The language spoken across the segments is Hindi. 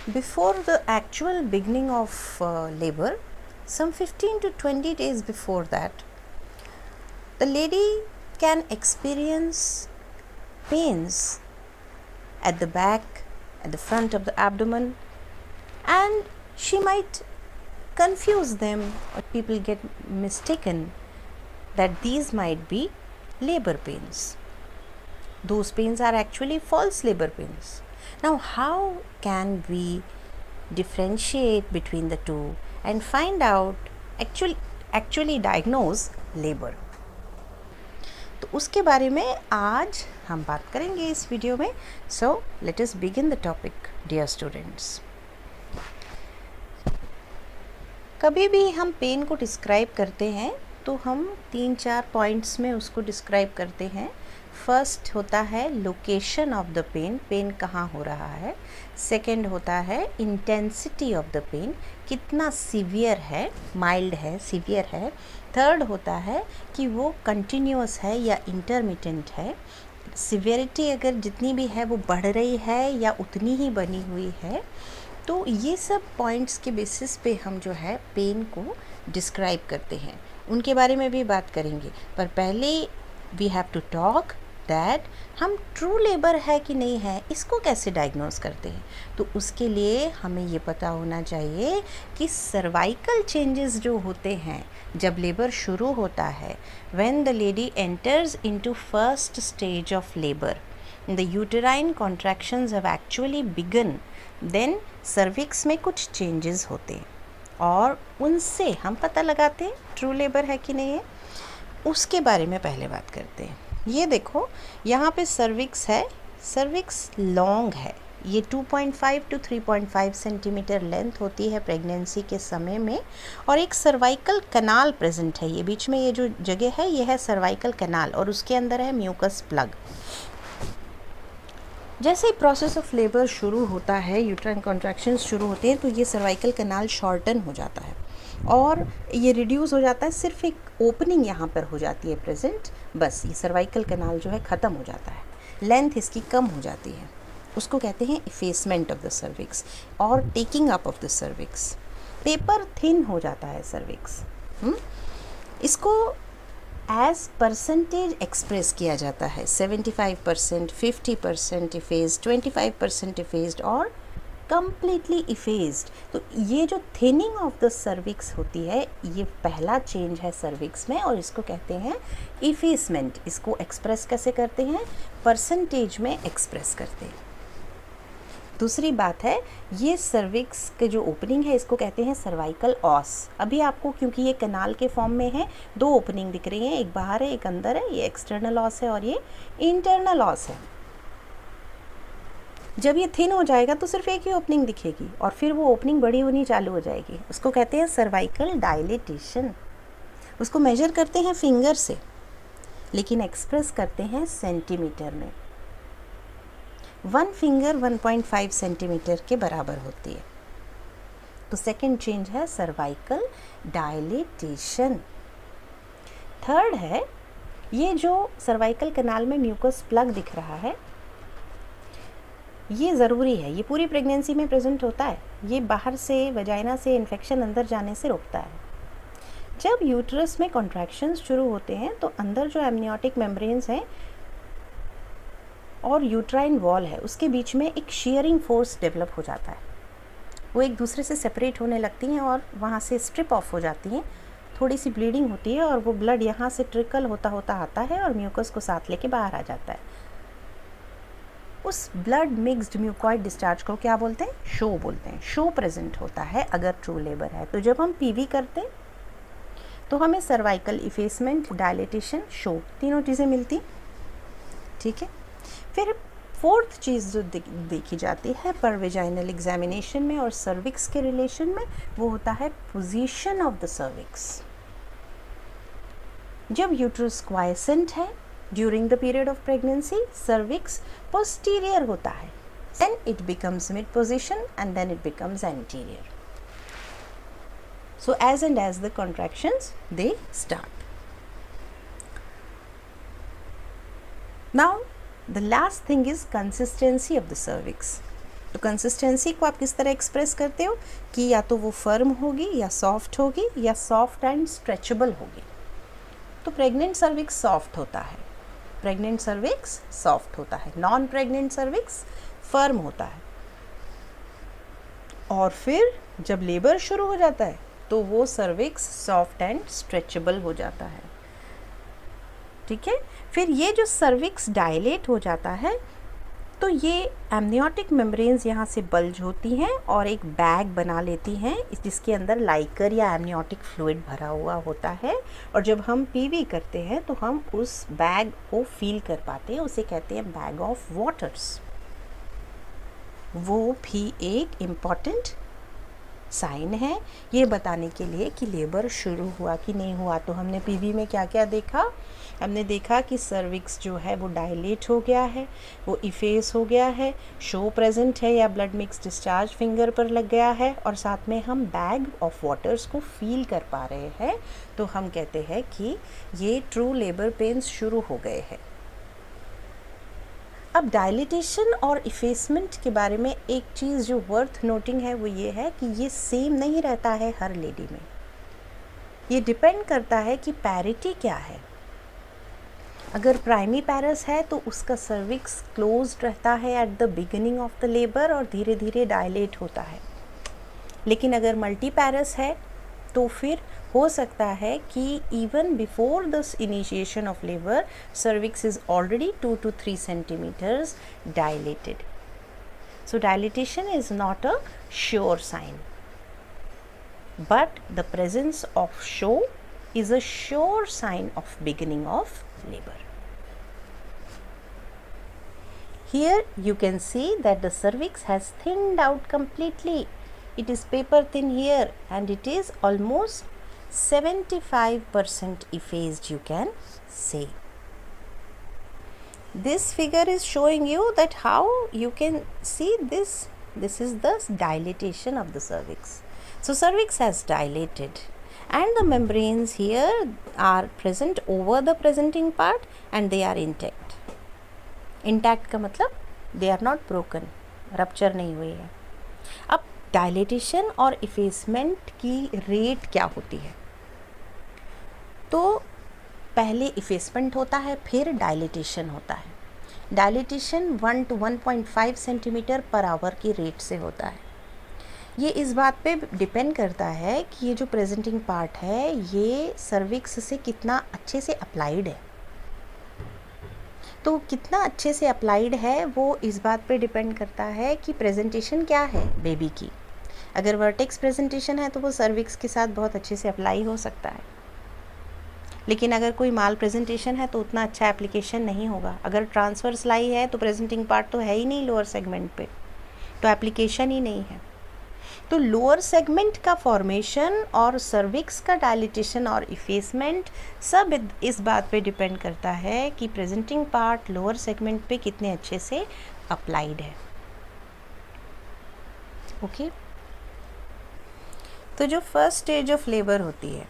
Before the actual beginning of labor, some 15 to 20 days before that, the lady can experience pains at the back, at the front of the abdomen, and she might confuse them, or people get mistaken that these might be labor pains. Those pains are actually false labor pains. Now, how can we differentiate between the two and find out actually diagnose labor? तो उसके बारे में आज हम बात करेंगे इस वीडियो में. So let us begin the topic, dear students. कभी भी हम पेन को डिस्क्राइब करते हैं तो हम 3-4 पॉइंट्स में उसको डिस्क्राइब करते हैं. फर्स्ट होता है location of the pain, pain कहाँ हो रहा है. सेकंड होता है इंटेंसिटी ऑफ द पेन, कितना सीवियर है, माइल्ड है, सीवियर है. थर्ड होता है कि वो कंटिन्यूअस है या इंटरमिटेंट है. सीवियरिटी अगर जितनी भी है वो बढ़ रही है या उतनी ही बनी हुई है. तो ये सब पॉइंट्स के बेसिस पे हम जो है पेन को डिस्क्राइब करते हैं. उनके बारे में भी बात करेंगे, पर पहले we have to talk that हम ट्रू लेबर है कि नहीं है, इसको कैसे डायग्नोस करते हैं. तो उसके लिए हमें ये पता होना चाहिए कि सर्वाइकल चेंजेस जो होते हैं जब लेबर शुरू होता है, when the lady enters into first stage of labour, the uterine contractions have actually begun, then cervix में कुछ चेंजेस होते हैं और उनसे हम पता लगाते हैं ट्रू लेबर है कि नहीं है. उसके बारे में पहले बात करते हैं. ये देखो, यहाँ पे सर्विक्स है, सर्विक्स लॉन्ग है. ये 2.5 to 3.5 सेंटीमीटर लेंथ होती है प्रेगनेंसी के समय में, और एक सर्वाइकल कनाल प्रेजेंट है. ये बीच में ये जो जगह है ये है सर्वाइकल कनाल, और उसके अंदर है म्यूकस प्लग. जैसे ही प्रोसेस ऑफ लेबर शुरू होता है, यूट्राइन कॉन्ट्रैक्शंस शुरू होते हैं, तो ये सर्वाइकल कनाल शॉर्टन हो जाता है और ये रिड्यूस हो जाता है. सिर्फ एक ओपनिंग यहाँ पर हो जाती है प्रेजेंट, बस ये सर्वाइकल कनाल जो है ख़त्म हो जाता है, लेंथ इसकी कम हो जाती है. उसको कहते हैं इफेसमेंट ऑफ द सर्विक्स और taking up of the cervix. Paper thin हो जाता है सर्विक्स. इसको एज परसेंटेज एक्सप्रेस किया जाता है. 75%, 50% इफेज्ड, 25% इफेज्ड और कम्प्लीटली इफेज्ड. तो ये जो थिनिंग ऑफ द सर्विक्स होती है, ये पहला चेंज है सर्विक्स में, और इसको कहते हैं इफेसमेंट. इसको एक्सप्रेस कैसे करते हैं? परसेंटेज में एक्सप्रेस करते हैं. दूसरी बात है, ये सर्विक्स के जो ओपनिंग है इसको कहते हैं सर्वाइकल ऑस. अभी आपको क्योंकि ये कनाल के फॉर्म में है, 2 ओपनिंग दिख रही हैं, एक बाहर है एक अंदर है. ये एक्सटर्नल ऑस है और ये इंटरनल ऑस है. जब ये थिन हो जाएगा तो सिर्फ एक ही ओपनिंग दिखेगी और फिर वो ओपनिंग बड़ी होनी चालू हो जाएगी. उसको कहते हैं सर्वाइकल डायलेटेशन. उसको मेजर करते हैं फिंगर से, लेकिन एक्सप्रेस करते हैं सेंटीमीटर में. 1 फिंगर 1.5 सेंटीमीटर के बराबर होती है. तो सेकेंड चेंज है सर्वाइकल डायलेटेशन. थर्ड है, ये जो सर्वाइकल कनाल में म्यूकस प्लग दिख रहा है, ये ज़रूरी है. ये पूरी प्रेगनेंसी में प्रेजेंट होता है. ये बाहर से, वजाइना से इन्फेक्शन अंदर जाने से रोकता है. जब यूट्रस में कॉन्ट्रैक्शंस शुरू होते हैं तो अंदर जो एमनियोटिक मेम्ब्रेन्स हैं और यूट्राइन वॉल है, उसके बीच में एक शियरिंग फोर्स डेवलप हो जाता है. वो एक दूसरे से सेपरेट होने लगती हैं और वहाँ से स्ट्रिप ऑफ हो जाती हैं. थोड़ी सी ब्लीडिंग होती है और वो ब्लड यहाँ से ट्रिकल होता होता आता है और म्यूकस को साथ लेके बाहर आ जाता है. उस ब्लड मिक्स्ड म्यूकॉइड डिस्चार्ज को क्या बोलते हैं? शो बोलते हैं. शो प्रेजेंट होता है अगर ट्रू लेबर है. तो जब हम पीवी करते हैं तो हमें सर्वाइकल इफेसमेंट, डायलेटेशन, शो, तीनों चीज़ें मिलती. ठीक है. फिर फोर्थ चीज़ जो देखी जाती है पर वेजाइनल एग्जामिनेशन में और सर्विक्स के रिलेशन में, वो होता है पोजीशन ऑफ द सर्विक्स. जब यूट्रस क्वाइसेंट है during the period of pregnancy, cervix posterior होता है. Then it becomes mid position and then it becomes anterior. So as and as the contractions they start. Now the last thing is consistency of the cervix. तो कंसिस्टेंसी को आप किस तरह एक्सप्रेस करते हो कि या तो वो फर्म होगी या सॉफ्ट होगी या सॉफ्ट एंड स्ट्रेचेबल होगी। तो प्रेग्नेंट सर्विक्स सॉफ्ट होता है, प्रेग्नेंट सर्विक्स सॉफ्ट होता है, नॉन प्रेग्नेंट सर्विक्स फर्म होता है। और फिर जब लेबर शुरू हो जाता है तो वो सर्विक्स सॉफ्ट एंड स्ट्रेचेबल हो जाता है। ठीक है, फिर ये जो सर्विक्स डायलेट हो जाता है तो ये एमनियोटिक मेम्ब्रेन्स यहाँ से बल्ज होती हैं और एक बैग बना लेती हैं जिसके अंदर लाइकर या एमनियोटिक फ्लूइड भरा हुआ होता है। और जब हम पीवी करते हैं तो हम उस बैग को फील कर पाते हैं, उसे कहते हैं बैग ऑफ वाटर्स। वो भी एक इम्पॉर्टेंट साइन है ये बताने के लिए कि लेबर शुरू हुआ कि नहीं हुआ। तो हमने पीवी में क्या क्या देखा, हमने देखा कि सर्विक्स जो है वो डायलेट हो गया है, वो इफेस हो गया है, शो प्रेजेंट है या ब्लड मिक्स डिस्चार्ज फिंगर पर लग गया है, और साथ में हम बैग ऑफ वाटर्स को फील कर पा रहे हैं। तो हम कहते हैं कि ये ट्रू लेबर पेन्स शुरू हो गए हैं। अब डायलिटेशन और इफेसमेंट के बारे में एक चीज़ जो वर्थ नोटिंग है वो ये है कि ये सेम नहीं रहता है हर लेडी में। ये डिपेंड करता है कि पैरिटी क्या है। अगर प्राइमी पैरस है तो उसका सर्विक्स क्लोज्ड रहता है at the beginning of the labour और धीरे धीरे डायलेट होता है। लेकिन अगर मल्टी पैरस है तो फिर हो सकता है कि even before this initiation of labour cervix is already 2 to 3 centimeters dilated. So dilatation is not a sure sign, but the presence of show is a sure sign of beginning of labor. Here you can see that the cervix has thinned out completely. It is paper thin here and it is almost 75% effaced, you can say. This figure is showing you that how you can see this is the dilatation of the cervix. So cervix has dilated and the membranes here are present over the presenting part and they are intact. Intact का मतलब they are not broken, rupture नहीं हुई है। अब डायलेटेशन और इफेसमेंट की रेट क्या होती है? तो पहले इफेसमेंट होता है, फिर डायलेटेशन होता है। Dilatation 1 to 1.5 centimetre per hour की रेट से होता है। ये इस बात पे डिपेंड करता है कि ये जो प्रेजेंटिंग पार्ट है ये सर्विक्स से कितना अच्छे से अप्लाइड है। तो कितना अच्छे से अप्लाइड है वो इस बात पे डिपेंड करता है कि प्रेजेंटेशन क्या है बेबी की। अगर वर्टेक्स प्रेजेंटेशन है तो वो सर्विक्स के साथ बहुत अच्छे से अप्लाई हो सकता है, लेकिन अगर कोई माल प्रेजेंटेशन है तो उतना अच्छा एप्लीकेशन नहीं होगा। अगर ट्रांसवर्स लाई है तो प्रेजेंटिंग पार्ट तो है ही नहीं लोअर सेगमेंट पे, तो एप्लीकेशन ही नहीं है। तो लोअर सेगमेंट का फॉर्मेशन और सर्विक्स का डायलिटेशन और इफेसमेंट सब इस बात पे डिपेंड करता है कि प्रेजेंटिंग पार्ट लोअर सेगमेंट पे कितने अच्छे से अप्लाइड है। ओके, तो जो फर्स्ट स्टेज ऑफ लेबर होती है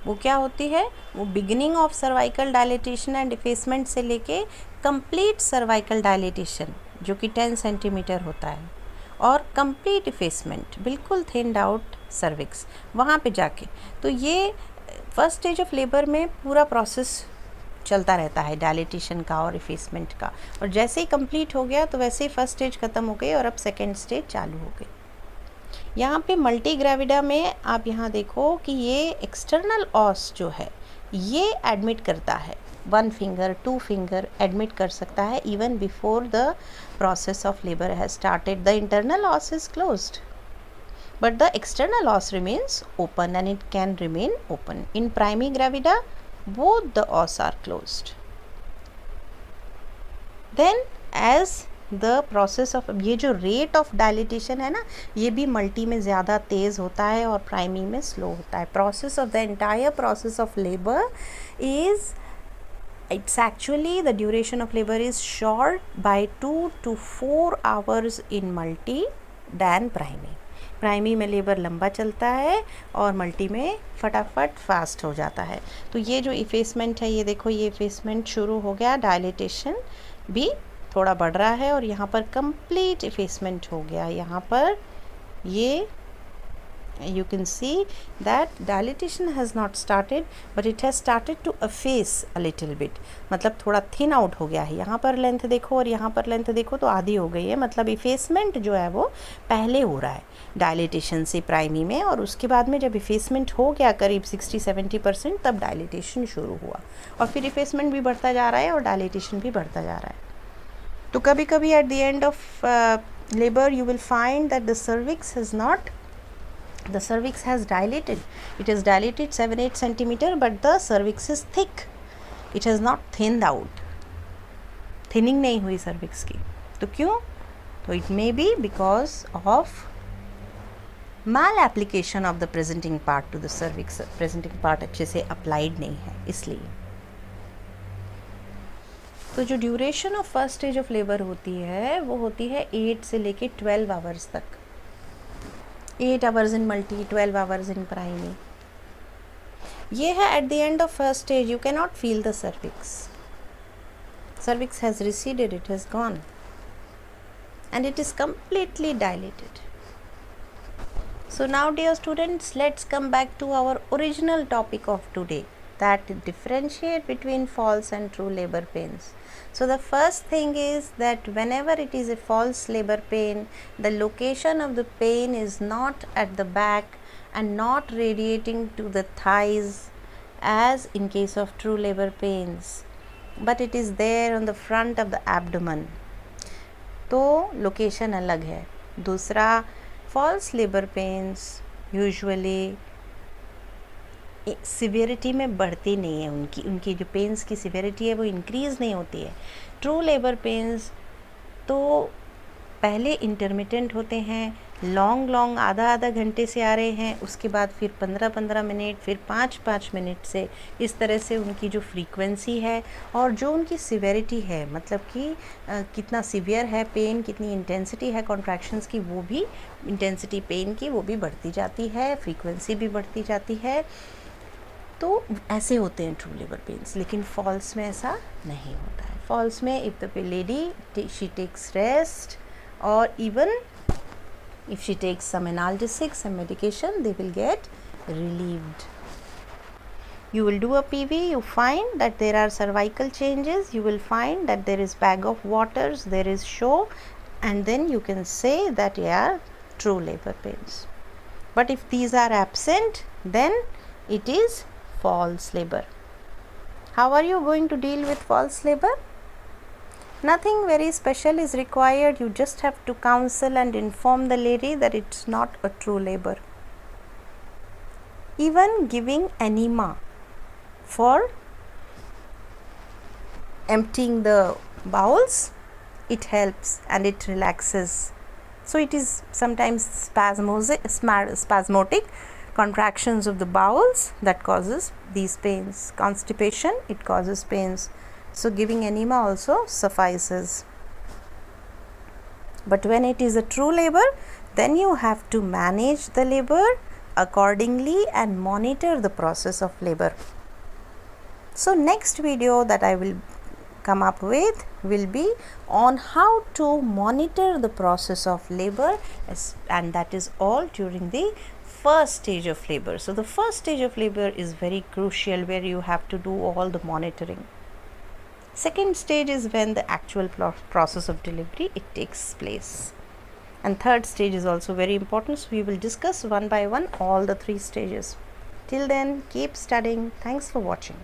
वो क्या होती है? वो beginning of cervical dilatation and effacement से लेके कंप्लीट सर्वाइकल डायलिटेशन जो कि 10 सेंटीमीटर होता है और कंप्लीट इफेसमेंट बिल्कुल थिन्ड आउट सर्विक्स वहाँ पे जाके। तो ये फर्स्ट स्टेज ऑफ लेबर में पूरा प्रोसेस चलता रहता है डायलिटेशन का और इफेसमेंट का, और जैसे ही कंप्लीट हो गया तो वैसे ही फर्स्ट स्टेज ख़त्म हो गई और अब सेकेंड स्टेज चालू हो गई। यहाँ पे मल्टी ग्रेविडा में आप यहाँ देखो कि ये एक्सटर्नल ऑस जो है ये एडमिट करता है, 1 फिंगर 2 फिंगर एडमिट कर सकता है even before the process of labour has started. The internal ऑस is closed but the external os remains open and it can remain open. In primary gravida both the os are closed. Then as the process of ये जो rate of dilatation है ना ये भी मल्टी में ज़्यादा तेज़ होता है और प्राइमी में स्लो होता है। Process of the entire process of labor is it's actually the duration of labor is short by 2 to 4 hours in multi than primary. Primi में लेबर लंबा चलता है और मल्टी में फटाफट फास्ट हो जाता है। तो ये जो इफेसमेंट है ये देखो ये इफेसमेंट शुरू हो गया, डायलिटेशन भी थोड़ा बढ़ रहा है और यहाँ पर कंप्लीट इफेसमेंट हो गया। यहाँ पर ये you can see that dilatation has not started but it has started to efface a little bit, मतलब थोड़ा थिन आउट हो गया है। यहाँ पर लेंथ देखो और यहाँ पर लेंथ देखो तो आधी हो गई है, मतलब इफेसमेंट जो है वो पहले हो रहा है डायलिटेशन से प्राइमी में, और उसके बाद में जब इफेसमेंट हो गया करीब 60-70% तब डायलिटेशन शुरू हुआ, और फिर इफेसमेंट भी बढ़ता जा रहा है और डायलिटेशन भी बढ़ता जा रहा है। तो कभी कभी at the end of labour you will find that the cervix has not, the cervix has dilated, it is dilated 7-8 centimeter but the cervix is thick, it has not thinned out, thinning नहीं हुई cervix की। तो क्यों? तो it may be because of malapplication of the presenting part to the cervix, presenting part अच्छे से applied नहीं है इसलिए। तो जो duration of first stage of labour होती है वो होती है 8 से लेके 12 आवर्स तक, 8 hours in multi, 12 hours in primary। ये है at the end of first stage, you cannot feel the cervix, cervix has receded, it has gone and it is completely dilated। So now dear students, let's come back to our original topic of today, that differentiate between false and true labor pains। So the first thing is that whenever it is a false labor pain, the location of the pain is not at the back and not radiating to the thighs as in case of true labor pains, but it is there on the front of the abdomen। तो location अलग है। दूसरा, false labor pains usually severity में बढ़ती नहीं है, उनकी जो पेन्स की सिवियरिटी है वो इंक्रीज़ नहीं होती है। ट्रू लेबर पेन्स तो पहले इंटरमिटेंट होते हैं, लॉन्ग आधा घंटे से आ रहे हैं, उसके बाद फिर 15-15 मिनट, फिर 5-5 मिनट से, इस तरह से उनकी जो फ्रीक्वेंसी है और जो उनकी सिवियरिटी है, मतलब कि कितना सिवियर है पेन, कितनी इंटेंसिटी है कॉन्ट्रैक्शंस की, वो भी इंटेंसिटी पेन की वो भी बढ़ती जाती है, फ्रीक्वेंसी भी बढ़ती जाती है। तो ऐसे होते हैं ट्रू लेबर पेन्स, लेकिन फॉल्स में ऐसा नहीं होता है। फॉल्स में if the lady she takes rest और even if she takes some analgesic, some medication, they will get relieved। You will do a PV, you find that there are cervical changes, you will find that there is bag of waters, there is show, and then you can say that they are true labor pains। But if these are absent, then it is false labor। How are you going to deal with false labor? Nothing very special is required, you just have to counsel and inform the lady that it's not a true labor। Even giving enema for emptying the bowels, it helps and it relaxes। So it is sometimes spasmodic contractions of the bowels that causes these pains। Constipation, it causes pains, so giving enema also suffices। But when it is a true labor, then you have to manage the labor accordingly and monitor the process of labor। So next video that I will come up with will be on how to monitor the process of labor, and that is all during the first stage of labor। So the first stage of labor is very crucial, where you have to do all the monitoring। Second stage is when the actual process of delivery it takes place, and third stage is also very important, so we will discuss one by one all the 3 stages। Till then, keep studying. Thanks for watching।